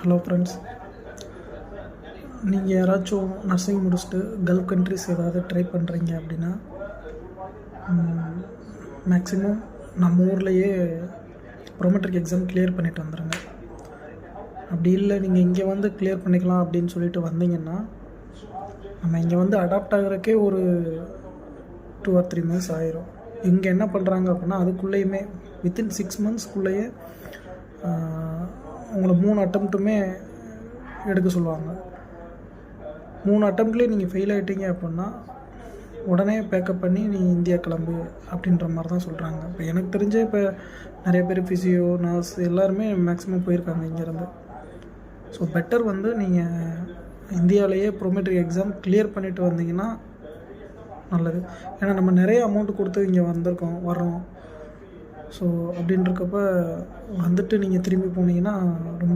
Hello friends, நீங்கள் யாராச்சும் nursing முடிச்சுட்டு கல்ஃப் கண்ட்ரிஸ் ஏதாவது ட்ரை பண்ணுறீங்க அப்படின்னா மேக்ஸிமம் நம்ம ஊர்லேயே ப்ரோமெட்ரிக் எக்ஸாம் கிளியர் பண்ணிவிட்டு வந்துடுங்க. அப்படி இல்லை நீங்கள் இங்கே வந்து கிளியர் பண்ணிக்கலாம் அப்படின்னு சொல்லிட்டு வந்தீங்கன்னா நம்ம இங்கே வந்து அடாப்ட் ஆகிறதுக்கே ஒரு 2 or 3 months ஆயிரும். இங்கே என்ன பண்ணுறாங்க அப்படின்னா அதுக்குள்ளேயுமே வித்தின் 6 monthsக்குள்ளேயே உங்களை 3 அட்டம்ப்ட்டுமே எடுக்க சொல்லுவாங்க. 3 அட்டம்ப்ட்லேயே நீங்கள் ஃபெயில் ஆகிட்டீங்க அப்படின்னா உடனே பேக்கப் பண்ணி நீ இந்தியா கிளம்பு அப்படின்ற மாதிரி தான் சொல்கிறாங்க. இப்போ எனக்கு தெரிஞ்ச இப்போ நிறைய பேர் ஃபிசியோ நர்ஸ் எல்லாருமே மேக்ஸிமம் போயிருக்காங்க இங்கேருந்து. ஸோ பெட்டர் வந்து நீங்கள் இந்தியாவிலேயே ப்ரோமெட்ரிக் எக்ஸாம் கிளியர் பண்ணிவிட்டு வந்தீங்கன்னா நல்லது. ஏன்னா நம்ம நிறைய அமௌண்ட் கொடுத்து இங்கே வர்றோம். ஸோ அப்படின்றக்கப்ப வந்துட்டு நீங்கள் திரும்பி போனீங்கன்னா ரொம்ப